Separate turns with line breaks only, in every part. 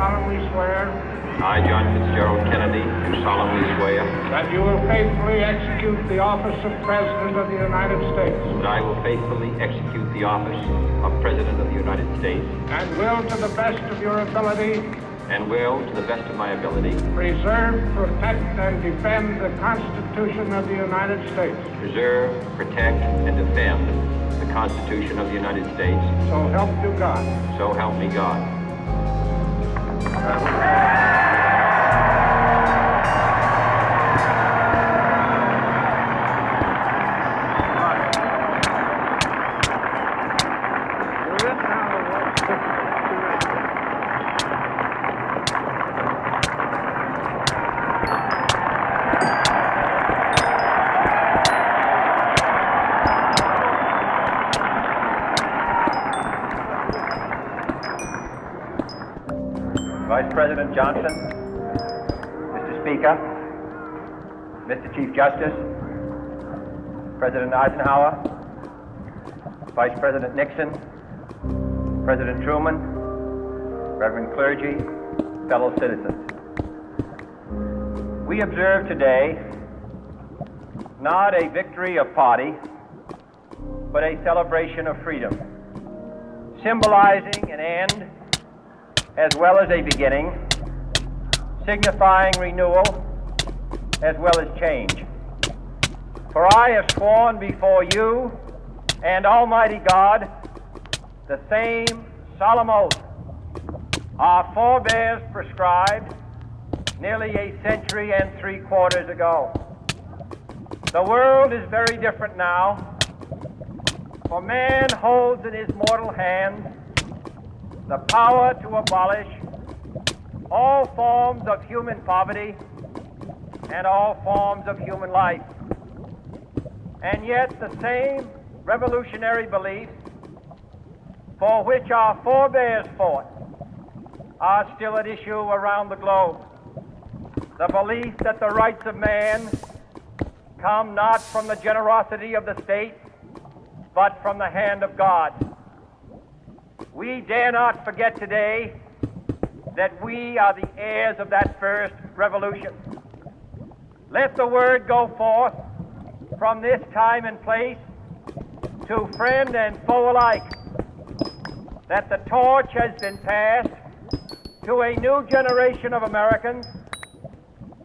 solemnly swear
I, John Fitzgerald Kennedy, do solemnly swear
that you will faithfully execute the office of President of the United States
that I will faithfully execute the office of President of the United States
and will, to the best of your ability,
and will, to the best of my ability,
preserve, protect, and defend the Constitution of the United States.
preserve, protect, and defend the Constitution of the United States.
So help you God.
So help me God. Vice President Johnson, Mr. Speaker, Mr. Chief Justice, President Eisenhower, Vice President Nixon, President Truman, Reverend clergy, fellow citizens. We observe today not a victory of party, but a celebration of freedom, symbolizing an end as well as a beginning, signifying renewal as well as change. For I have sworn before you and Almighty God the same solemn oath our forebears prescribed nearly a century and 3/4 ago. The world is very different now, for man holds in his mortal hand the power to abolish all forms of human poverty and all forms of human life. And yet the same revolutionary beliefs for which our forebears fought are still at issue around the globe. The belief that the rights of man come not from the generosity of the state, but from the hand of God. We dare not forget today that we are the heirs of that first revolution. Let the word go forth from this time and place to friend and foe alike that the torch has been passed to a new generation of Americans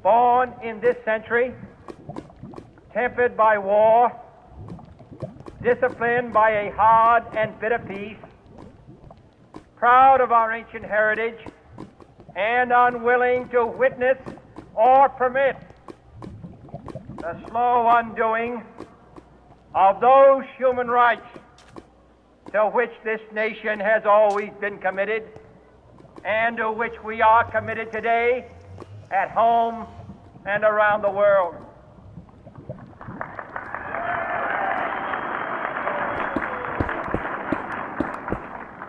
born in this century, tempered by war, disciplined by a hard and bitter peace, proud of our ancient heritage, and unwilling to witness or permit the slow undoing of those human rights to which this nation has always been committed and to which we are committed today at home and around the world.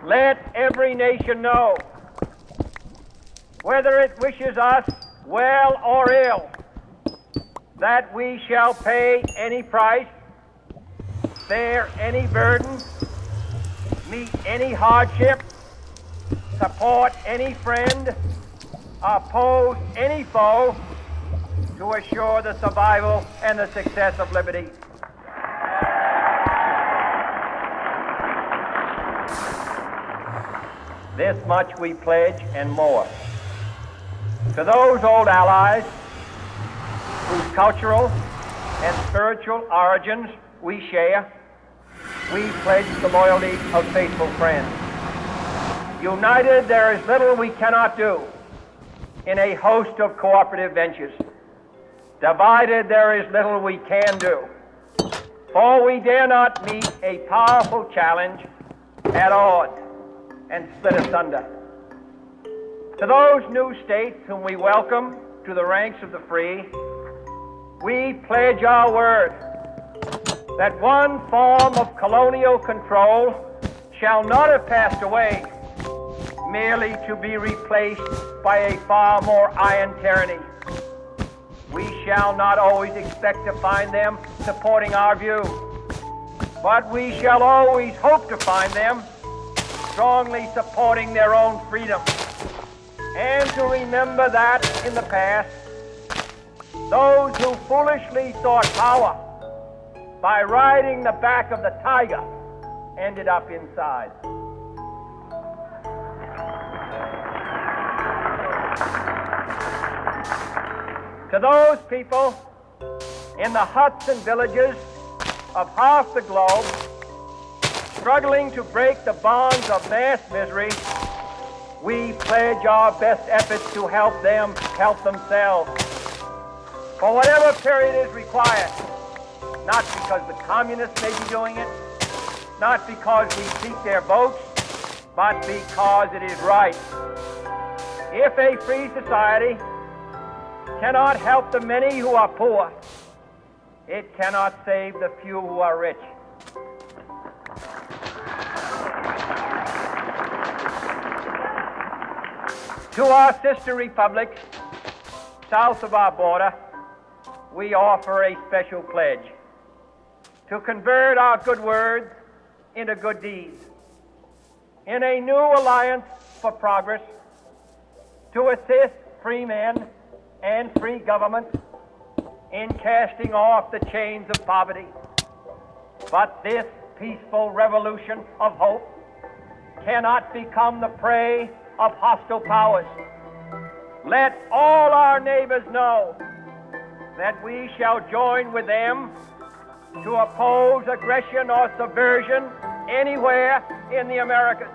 Let every nation know, whether it wishes us well or ill, that we shall pay any price, bear any burden, meet any hardship, support any friend, oppose any foe to assure the survival and the success of liberty. This much we pledge and more. To those old allies whose cultural and spiritual origins we share, we pledge the loyalty of faithful friends. United, there is little we cannot do in a host of cooperative ventures. Divided, there is little we can do, for we dare not meet a powerful challenge at odds and split asunder. To those new states whom we welcome to the ranks of the free, we pledge our word that one form of colonial control shall not have passed away, merely to be replaced by a far more iron tyranny. We shall not always expect to find them supporting our view, but we shall always hope to find them strongly supporting their own freedom. and to remember that in the past, those who foolishly sought power by riding the back of the tiger ended up inside. To those people in the huts and villages of half the globe, struggling to break the bonds of mass misery, we pledge our best efforts to help them help themselves for whatever period is required, not because the communists may be doing it, not because we seek their votes, but because it is right. If a free society cannot help the many who are poor, it cannot save the few who are rich. To our sister republics south of our border, we offer a special pledge to convert our good words into good deeds, in a new alliance for progress, to assist free men and free government in casting off the chains of poverty. But this peaceful revolution of hope cannot become the prey of hostile powers. Let all our neighbors know that we shall join with them to oppose aggression or subversion anywhere in the Americas.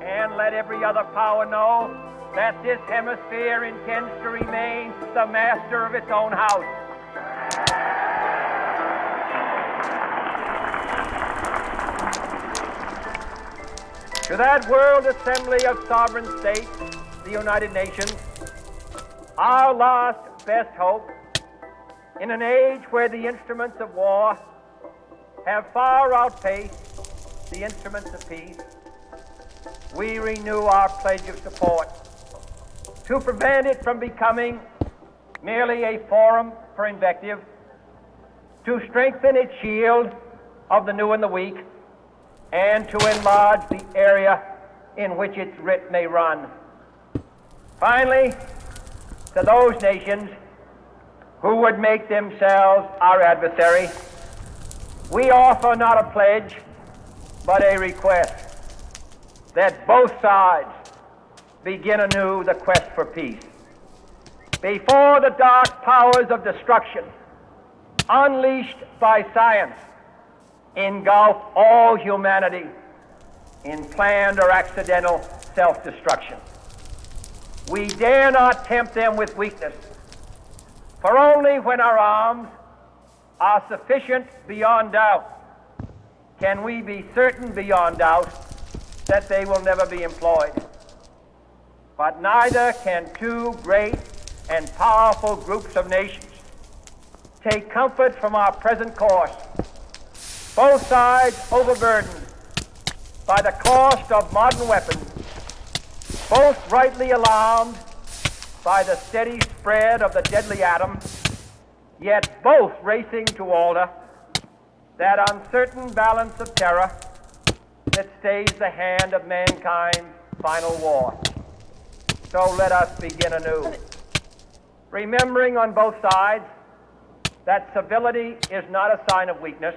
And let every other power know that this hemisphere intends to remain the master of its own house. To that World Assembly of Sovereign States, the United Nations, our last best hope, in an age where the instruments of war have far outpaced the instruments of peace, we renew our pledge of support to prevent it from becoming merely a forum for invective, to strengthen its shield of the new and the weak, and to enlarge the area in which its writ may run. Finally, to those nations who would make themselves our adversary, we offer not a pledge, but a request that both sides begin anew the quest for peace. Before the dark powers of destruction, unleashed by science, engulf all humanity in planned or accidental self-destruction, we dare not tempt them with weakness, for only when our arms are sufficient beyond doubt can we be certain beyond doubt that they will never be employed. But neither can two great and powerful groups of nations take comfort from our present course, both sides overburdened by the cost of modern weapons, both rightly alarmed by the steady spread of the deadly atom, yet both racing to alter that uncertain balance of terror that stays the hand of mankind's final war. So let us begin anew, remembering on both sides that civility is not a sign of weakness,